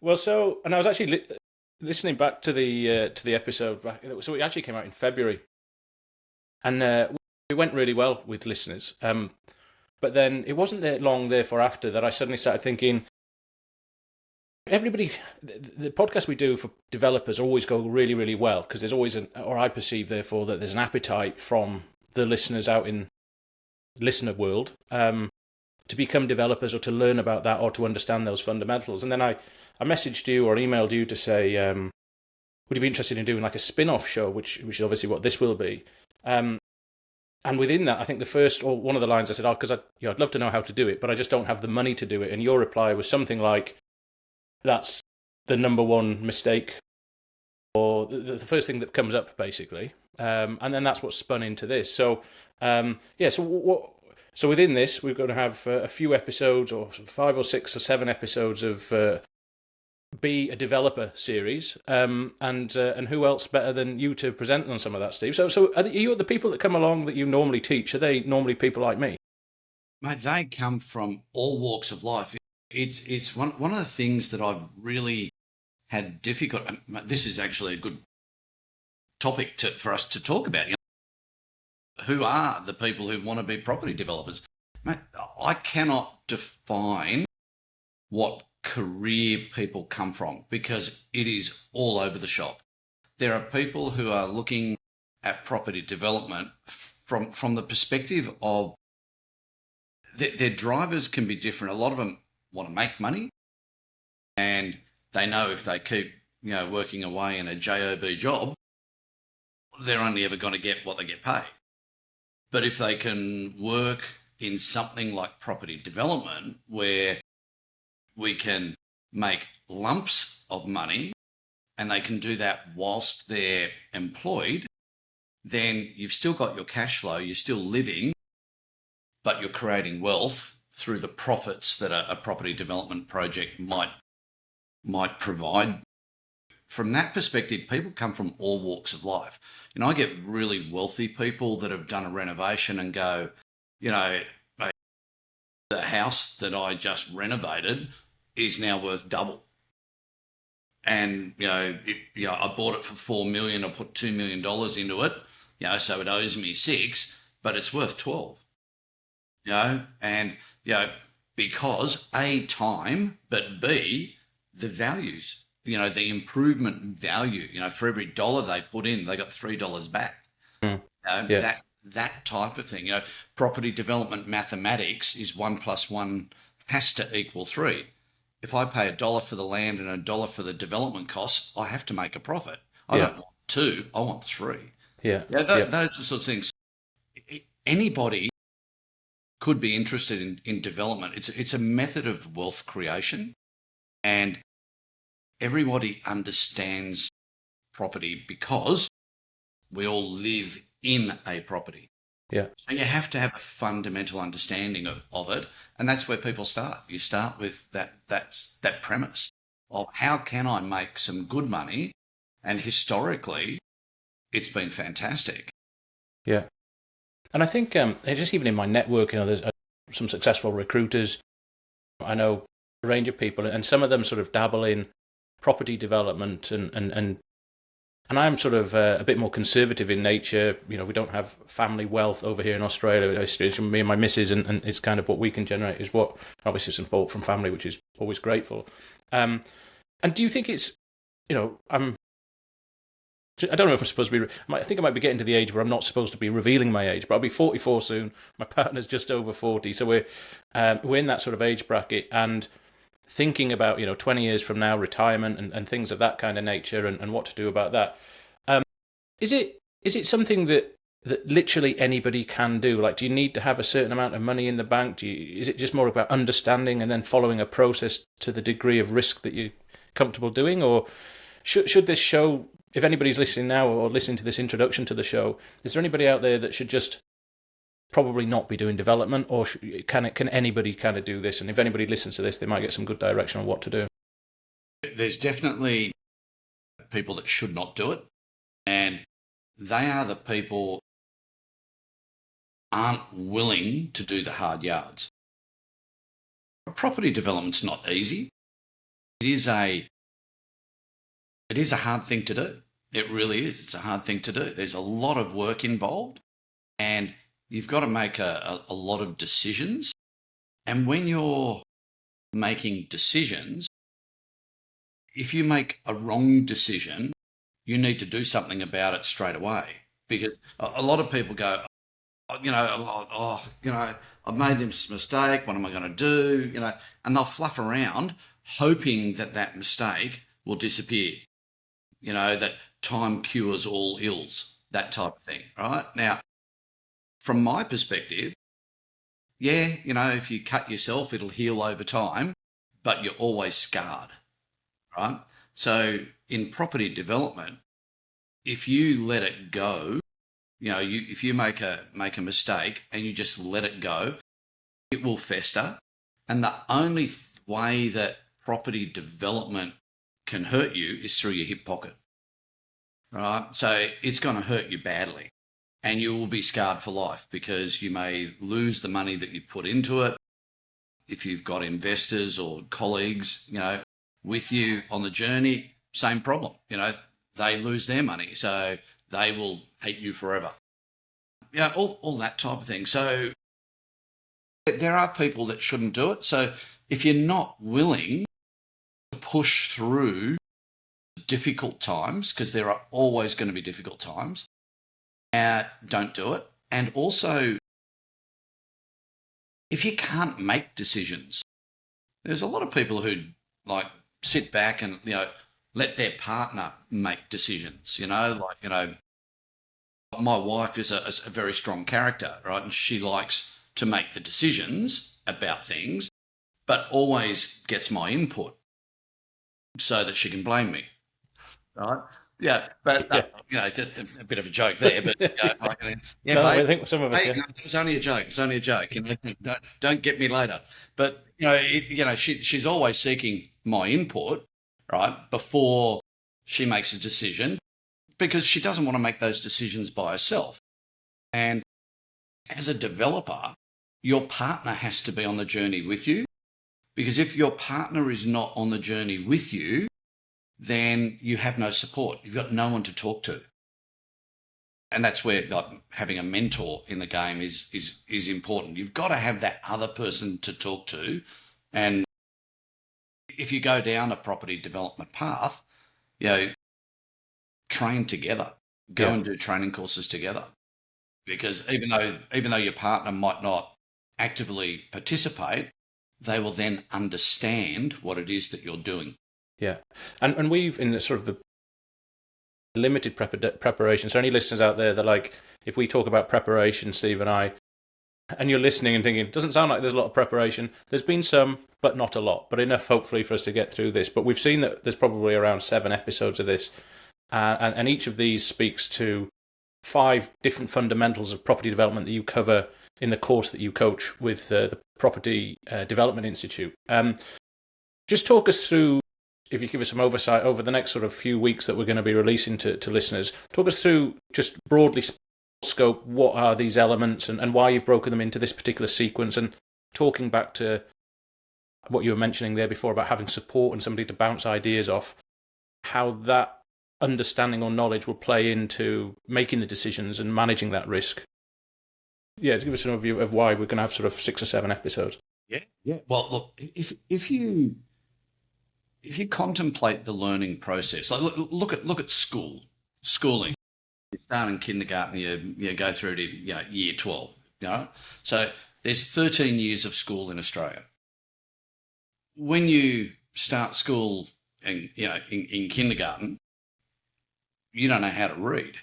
And I was actually listening back to the episode. So it actually came out in February, and it went really well with listeners. But then it wasn't that long therefore after that I suddenly started thinking, everybody, the podcast we do for developers always go really, really well because there's always or I perceive therefore that there's an appetite from the listeners out in the listener world to become developers or to learn about that or to understand those fundamentals. And then I messaged you or emailed you to say, would you be interested in doing like a spin-off show, which is obviously what this will be. And within that, I think the first, or one of the lines I said, because I'd love to know how to do it, but I just don't have the money to do it. And your reply was something like, that's the number one mistake, or the first thing that comes up, basically. And then that's what spun into this. So, so within this, we're going to have a few episodes, or 5 or 6 or 7 episodes of Be a Developer series, and who else better than you to present on some of that, Steve? So are you the people that come along that you normally teach? Are they normally people like me? Mate, they come from all walks of life. It's one of the things that I've really had difficult. This is actually a good topic for us to talk about. Who are the people who want to be property developers? Mate, I cannot define what career people come from because it is all over the shop. There are people who are looking at property development from the perspective of their drivers can be different. A lot of them want to make money, and they know if they keep working away in a job job, they're only ever going to get what they get paid. But if they can work in something like property development where we can make lumps of money and they can do that whilst they're employed, then you've still got your cash flow, you're still living, but you're creating wealth through the profits that a property development project might provide. From that perspective, people come from all walks of life. I get really wealthy people that have done a renovation and go, the house that I just renovated is now worth double. And, I bought it for 4 million, I put $2 million into it, so it owes me 6, but it's worth 12. Because A, time, but B, the values, the improvement value, for every dollar they put in, they got $3 back. That type of thing, property development mathematics is 1 + 1 has to equal 3. If I pay $1 for the land and $1 for the development costs, I have to make a profit. I don't want 2, I want 3. Those are the sorts of things. Anybody could be interested in development. It's a method of wealth creation, and everybody understands property because we all live in a property. Yeah. So you have to have a fundamental understanding of it, and that's where people start. You start with that premise of how can I make some good money, and historically, it's been fantastic. Yeah. And I think just even in my network, there's some successful recruiters. I know a range of people, and some of them sort of dabble in property development, and I'm sort of a bit more conservative in nature. We don't have family wealth over here in Australia. It's me and my missus, and it's kind of what we can generate is what obviously support from family, which is always grateful. And do you think it's, I don't know if I'm supposed to be. I think I might be getting to the age where I'm not supposed to be revealing my age, but I'll be 44 soon. My partner's just over 40, so we're in that sort of age bracket, and thinking about 20 years from now, retirement and things of that kind of nature, and what to do about that. Is it something that literally anybody can do? Like, do you need to have a certain amount of money in the bank? Is it just more about understanding and then following a process to the degree of risk that you're comfortable doing, or should this show? If anybody's listening now or listening to this introduction to the show, is there anybody out there that should just probably not be doing development, or can anybody kind of do this? And if anybody listens to this, they might get some good direction on what to do. There's definitely people that should not do it, and they are the people aren't willing to do the hard yards. Property development's not easy. It is a It is a hard thing to do. It really is. It's a hard thing to do. There's a lot of work involved, and you've got to make a lot of decisions. And when you're making decisions, if you make a wrong decision, you need to do something about it straight away. Because a lot of people go, I've made this mistake. What am I going to do? And they'll fluff around hoping that that mistake will disappear. That time cures all ills, that type of thing, right? Now, from my perspective, yeah, if you cut yourself, it'll heal over time, but you're always scarred, right? So in property development, if you let it go, if you make a mistake and you just let it go, it will fester. And the only way that property development can hurt you is through your hip pocket, right? So it's going to hurt you badly, and you will be scarred for life because you may lose the money that you've put into it. If you've got investors or colleagues, with you on the journey, same problem. They lose their money, so they will hate you forever. All that type of thing. So there are people that shouldn't do it. So if you're not willing to push through difficult times, because there are always going to be difficult times, don't do it. And also, if you can't make decisions, there's a lot of people who sit back and let their partner make decisions. My wife is a very strong character, right? And she likes to make the decisions about things, but always gets my input so that she can blame me, right? Yeah, but just a bit of a joke there. But No, babe, I think some of us, hey, yeah. no, it was only a joke. It's only a joke. Don't get me later. But she's always seeking my input, right, before she makes a decision, because she doesn't want to make those decisions by herself. And as a developer, your partner has to be on the journey with you, because if your partner is not on the journey with you, then you have no support. You've got no one to talk to. And that's where having a mentor in the game is important. You've got to have that other person to talk to. And if you go down a property development path, train together, go and do training courses together. Because even though your partner might not actively participate, they will then understand what it is that you're doing. Yeah. And we've, in the sort of the limited preparation, so any listeners out there that if we talk about preparation, Steve and I, and you're listening and thinking, doesn't sound like there's a lot of preparation. There's been some, but not a lot, but enough hopefully for us to get through this. But we've seen that there's probably around 7 episodes of this, and each of these speaks to 5 different fundamentals of property development that you cover in the course that you coach with the Property Development Institute. Just talk us through, if you give us some oversight over the next sort of few weeks that we're going to be releasing to listeners, talk us through just broadly scope, what are these elements and why you've broken them into this particular sequence, and talking back to what you were mentioning there before about having support and somebody to bounce ideas off, how that understanding or knowledge will play into making the decisions and managing that risk. Yeah, to give us an overview of why we're going to have sort of 6 or 7 episodes. Yeah. Well, look, if you contemplate the learning process, like look at schooling. You start in kindergarten, you go through to year 12. So there's 13 years of school in Australia. When you start school in kindergarten, you don't know how to read.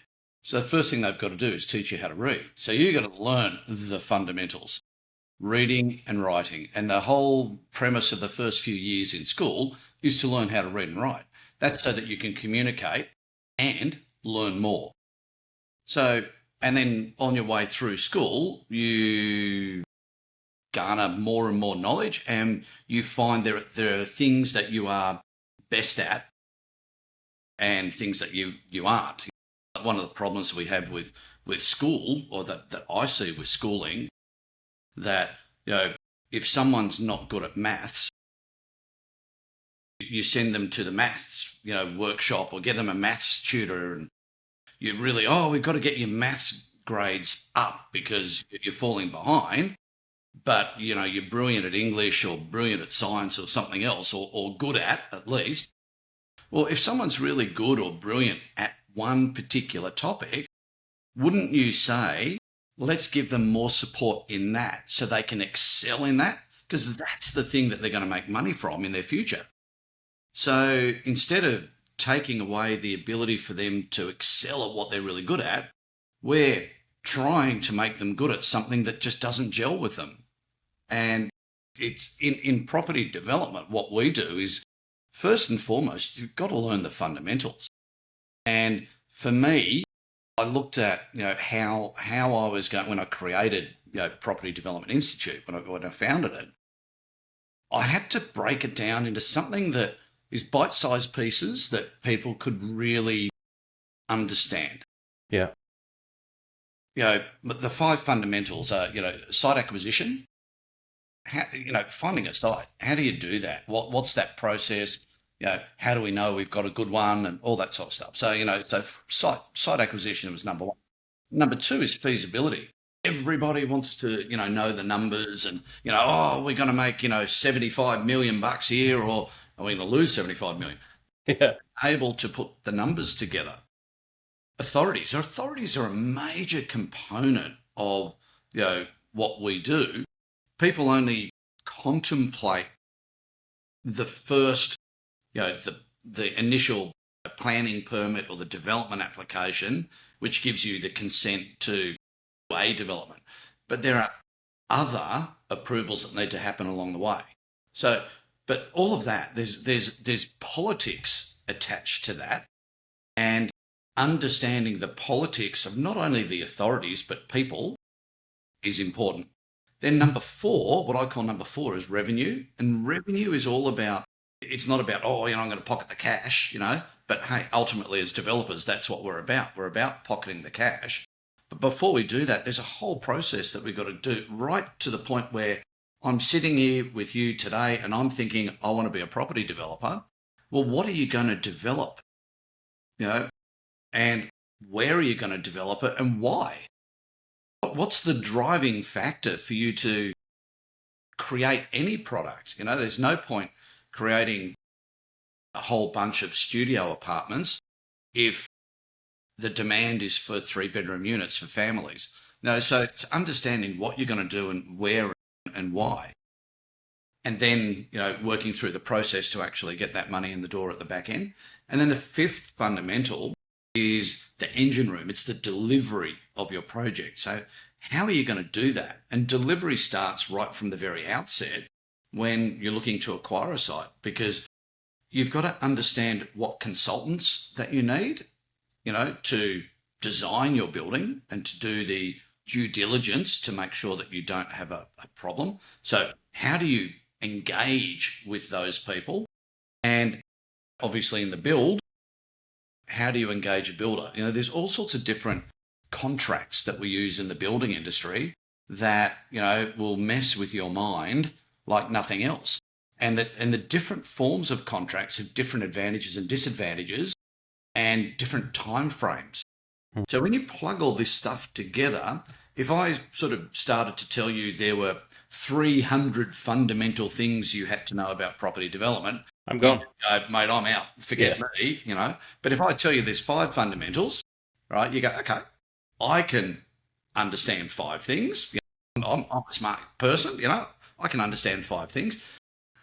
So the first thing they've got to do is teach you how to read. So you've got to learn the fundamentals, reading and writing. And the whole premise of the first few years in school is to learn how to read and write. That's so that you can communicate and learn more. So, and then on your way through school, you garner more and more knowledge, and you find there are things that you are best at and things that you aren't. One of the problems we have with school, or that I see with schooling, that if someone's not good at maths, you send them to the maths, workshop, or get them a maths tutor, and you really, we've got to get your maths grades up because you're falling behind. But, you're brilliant at English or brilliant at science or something else, or good at least. Well, if someone's really good or brilliant at one particular topic, wouldn't you say, let's give them more support in that so they can excel in that? Because that's the thing that they're going to make money from in their future. So instead of taking away the ability for them to excel at what they're really good at, we're trying to make them good at something that just doesn't gel with them. And it's in property development, what we do is, first and foremost, you've got to learn the fundamentals. And for me, I looked at how I was going when I created Property Development Institute, when I founded it. I had to break it down into something that is bite-sized pieces that people could really understand. Yeah. But the 5 fundamentals are, site acquisition. Finding a site. How do you do that? What's that process? How do we know we've got a good one, and all that sort of stuff? So, site acquisition was number 1. Number 2 is feasibility. Everybody wants to, know the numbers, and we're going to make, $75 million here, or are we going to lose 75 million? Yeah. Able to put the numbers together. Authorities are a major component of what we do. People only contemplate the first, the initial planning permit or the development application, which gives you the consent to a development. But there are other approvals that need to happen along the way. So, but all of that, there's politics attached to that, and understanding the politics of not only the authorities but people is important. Then number 4, what I call number 4, is revenue. And revenue is all about, it's not about, I'm going to pocket the cash, but hey, ultimately as developers, that's what we're about. We're about pocketing the cash. But before we do that, there's a whole process that we've got to do, right to the point where I'm sitting here with you today and I'm thinking, I want to be a property developer. Well, what are you going to develop? And where are you going to develop it, and why? What's the driving factor for you to create any product? There's no point creating a whole bunch of studio apartments if the demand is for 3-bedroom units for families. No, so it's understanding what you're going to do and where and why. And then, working through the process to actually get that money in the door at the back end. And then the 5th fundamental is the engine room. It's the delivery of your project. So how are you going to do that? And delivery starts right from the very outset when you're looking to acquire a site, because you've got to understand what consultants that you need, to design your building and to do the due diligence to make sure that you don't have a problem. So how do you engage with those people? And obviously in the build, how do you engage a builder? There's all sorts of different contracts that we use in the building industry that, will mess with your mind like nothing else. And the different forms of contracts have different advantages and disadvantages and different time frames. So when you plug all this stuff together, if I sort of started to tell you there were 300 fundamental things you had to know about property development, I'm gone. Mate, I'm out. Forget me, But if I tell you there's 5 fundamentals, right, you go, okay, I can understand 5 things. I'm a smart person, I can understand 5 things.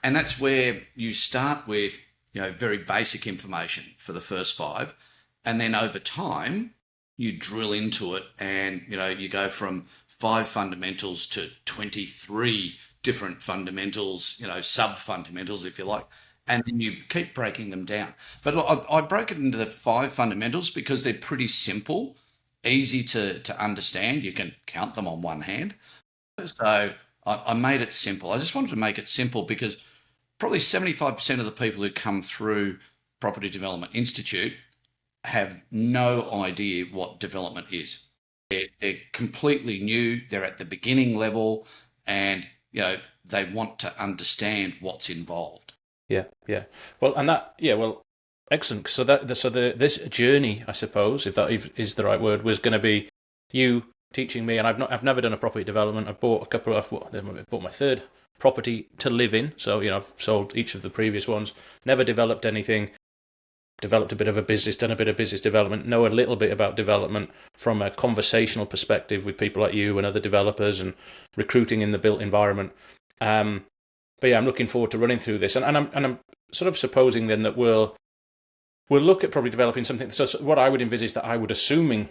And that's where you start with, very basic information for the first 5. And then over time, you drill into it and, you go from 5 fundamentals to 23 different fundamentals, sub-fundamentals, if you like. And then you keep breaking them down. But look, I broke it into the 5 fundamentals because they're pretty simple, easy to understand. You can count them on one hand. So I made it simple. I just wanted to make it simple because probably 75% of the people who come through Property Development Institute have no idea what development is. They're completely new. They're at the beginning level, and they want to understand what's involved. Yeah. Well, and that, yeah, well, excellent. So this journey, I suppose, if that is the right word, was going to be you teaching me, and I've never done a property development. I've bought a couple. I've bought my third property to live in. So I've sold each of the previous ones. Never developed anything. Developed a bit of a business, done a bit of business development, know a little bit about development from a conversational perspective with people like you and other developers, and recruiting in the built environment. But yeah, I'm looking forward to running through this, and I'm sort of supposing then that we'll look at probably developing something. So what I would envisage that I would assuming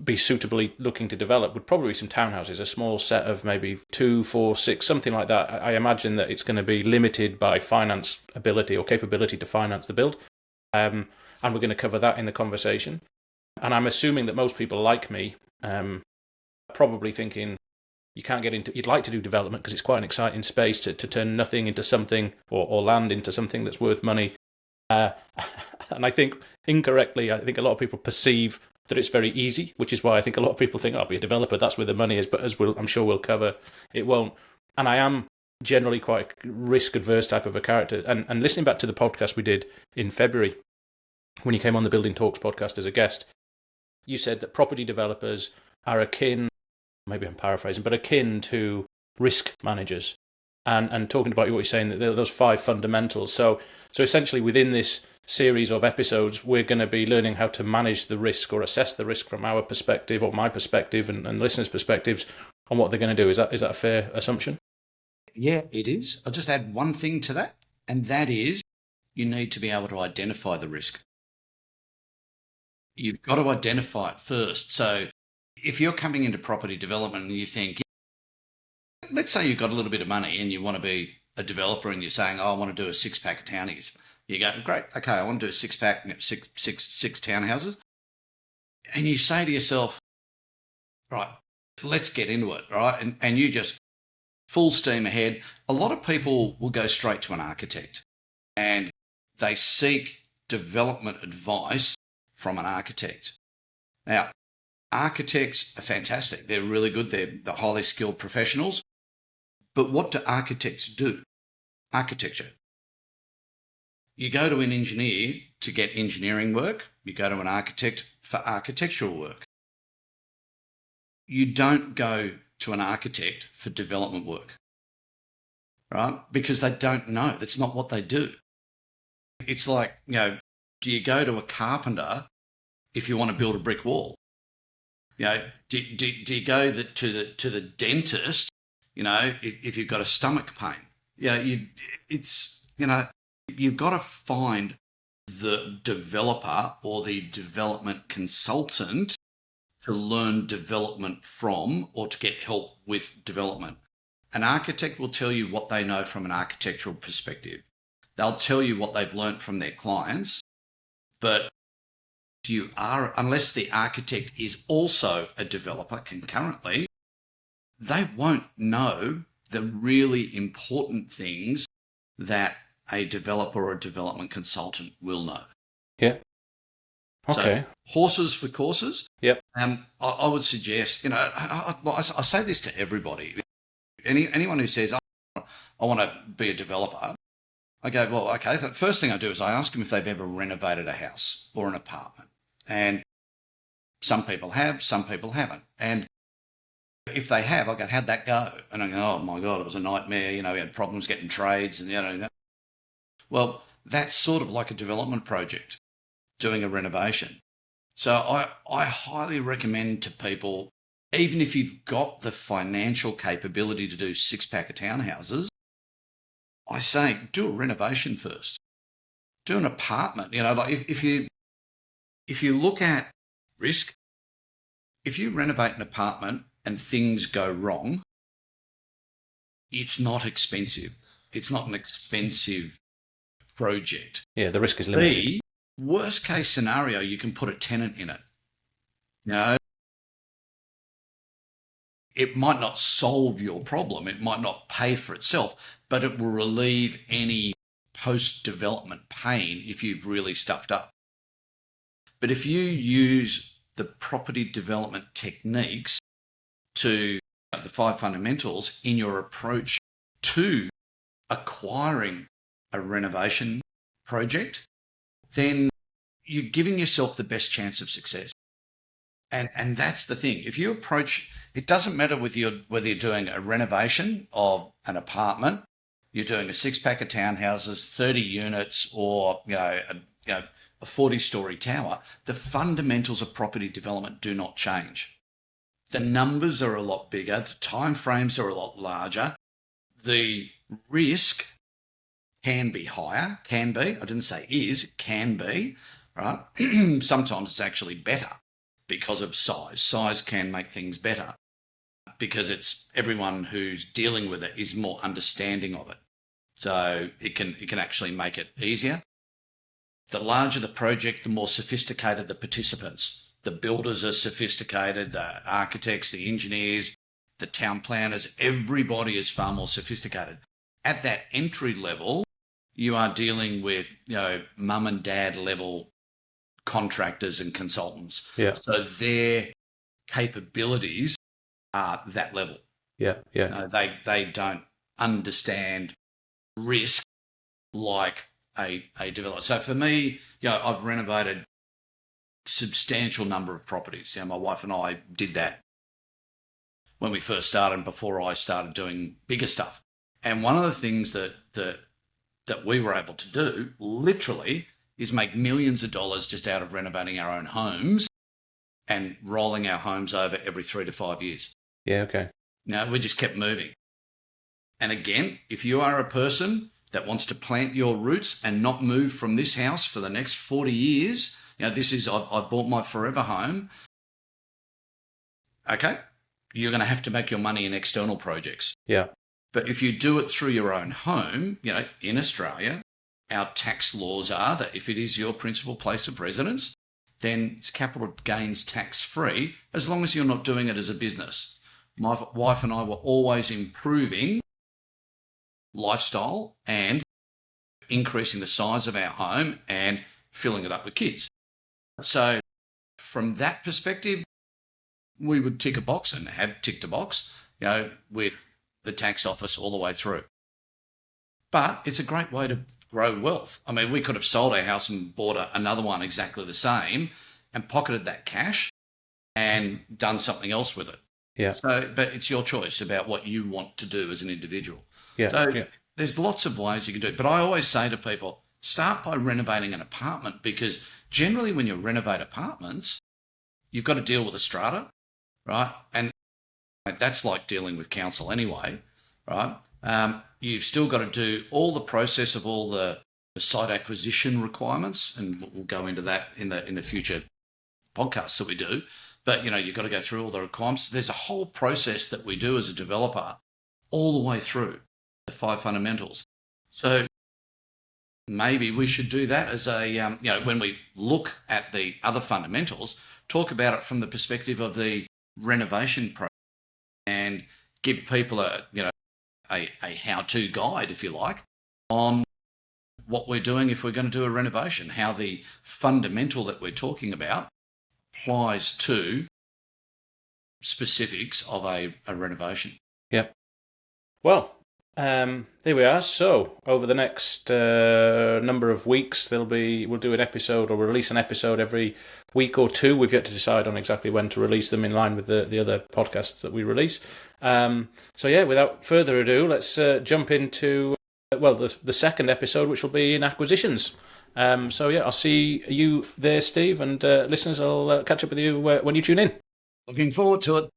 be suitably looking to develop would probably be some townhouses, a small set of maybe 2, 4, 6, something like that. I imagine that it's going to be limited by finance ability or capability to finance the build, and we're going to cover that in the conversation. And I'm assuming that most people like me probably thinking, you can't get into, you'd like to do development because it's quite an exciting space to turn nothing into something, or land into something that's worth money. And I think incorrectly, I think a lot of people perceive that it's very easy, which is why I think a lot of people think, oh, I'll be a developer, that's where the money is. But as I'm sure we'll cover, it won't. And I am generally quite a risk adverse type of a character. And listening back to the podcast we did in February, when you came on the Building Talks podcast as a guest, you said that property developers are akin, maybe I'm paraphrasing, but akin to risk managers, and talking about what you're saying, that those 5 fundamentals. So essentially within this series of episodes, we're going to be learning how to manage the risk or assess the risk from our perspective, or my perspective, and listeners' perspectives on what they're going to do. Is that a fair assumption? Yeah, it is. I'll just add one thing to that, and that is you need to be able to identify the risk. You've got to identify it first. So if you're coming into property development and you think, let's say you've got a little bit of money and you want to be a developer, and you're saying, oh, I want to do a 6-pack of townies. You go, great, okay, I want to do a 6-pack, six townhouses. And you say to yourself, right, let's get into it, right? And you just full steam ahead. A lot of people will go straight to an architect, and they seek development advice from an architect. Now, architects are fantastic. They're really good. They're highly skilled professionals. But what do architects do? Architecture. You go to an engineer to get engineering work. You go to an architect for architectural work. You don't go to an architect for development work, right? Because they don't know. That's not what they do. It's like, do you go to a carpenter if you want to build a brick wall? Do you go to the dentist, if you've got a stomach pain? You've got to find the developer or the development consultant to learn development from, or to get help with development. An architect will tell you what they know from an architectural perspective. They'll tell you what they've learnt from their clients, but unless the architect is also a developer concurrently, they won't know the really important things that a developer or a development consultant will know. Yeah. Okay. So, horses for courses. Yep. I would suggest, I say this to everybody. Anyone who says, I want to be a developer, I go, well, okay. The first thing I do is I ask them if they've ever renovated a house or an apartment. And some people have, some people haven't. And if they have, I go, how'd that go? And I go, oh my God, it was a nightmare. We had problems getting trades, and well, that's sort of like a development project, doing a renovation. So I highly recommend to people, even if you've got the financial capability to do 6-pack of townhouses, I say do a renovation first. Do an apartment. Like if you look at risk, if you renovate an apartment and things go wrong, it's not expensive. It's not an expensive project. Yeah, the risk is limited. Worst case scenario, you can put a tenant in it. It might not solve your problem. It might not pay for itself, but it will relieve any post-development pain if you've really stuffed up. But if you use the property development techniques to the 5 fundamentals in your approach to acquiring a renovation project, then you're giving yourself the best chance of success. And that's the thing. If you approach, it doesn't matter whether you're doing a renovation of an apartment, you're doing a 6-pack of townhouses, 30 units, or a 40-story tower. The fundamentals of property development do not change. The numbers are a lot bigger. The timeframes are a lot larger. The risk can be higher. Can be. I didn't say is. Can be. Right. Sometimes it's actually better because of size. Size can make things better because it's everyone who's dealing with it is more understanding of it. So it can actually make it easier. The larger the project, the more sophisticated the participants. The builders are sophisticated, the architects, the engineers, the town planners, everybody is far more sophisticated. At that entry level, you are dealing with, mum and dad level contractors and consultants. Yeah. So their capabilities are that level. Yeah. They don't understand risk like a developer. So for me, I've renovated substantial number of properties. My wife and I did that when we first started, before I started doing bigger stuff. And one of the things that we were able to do, literally, is make millions of dollars just out of renovating our own homes and rolling our homes over every 3 to 5 years. Yeah, okay. We just kept moving. And again, if you are a person that wants to plant your roots and not move from this house for the next 40 years, this is, I've bought my forever home. Okay, you're going to have to make your money in external projects. Yeah. But if you do it through your own home, in Australia, our tax laws are that if it is your principal place of residence, then it's capital gains tax free as long as you're not doing it as a business. My wife and I were always improving lifestyle and increasing the size of our home and filling it up with kids. So from that perspective, we would tick a box and have ticked a box, with the tax office all the way through. But it's a great way to grow wealth. I mean, we could have sold our house and bought another one exactly the same and pocketed that cash and done something else with it. Yeah. So, but it's your choice about what you want to do as an individual. Yeah. So there's lots of ways you can do it. But I always say to people, start by renovating an apartment, because generally when you renovate apartments, you've got to deal with a strata, right? And that's like dealing with council anyway, right? You've still got to do all the process of all the site acquisition requirements, and we'll go into that in the future podcasts that we do. But, you've got to go through all the requirements. There's a whole process that we do as a developer all the way through the 5 fundamentals. So maybe we should do that as a, when we look at the other fundamentals, talk about it from the perspective of the renovation process and give people a how-to guide, if you like, on what we're doing if we're going to do a renovation, how the fundamental that we're talking about applies to specifics of a renovation. Yep. Well, there we are. So over the next number of weeks, we'll do an episode, or we'll release an episode every week or two. We've yet to decide on exactly when to release them in line with the other podcasts that we release. Without further ado, let's jump into the second episode, which will be in acquisitions. I'll see you there, Steve, and listeners, I'll catch up with you when you tune in. Looking forward to it.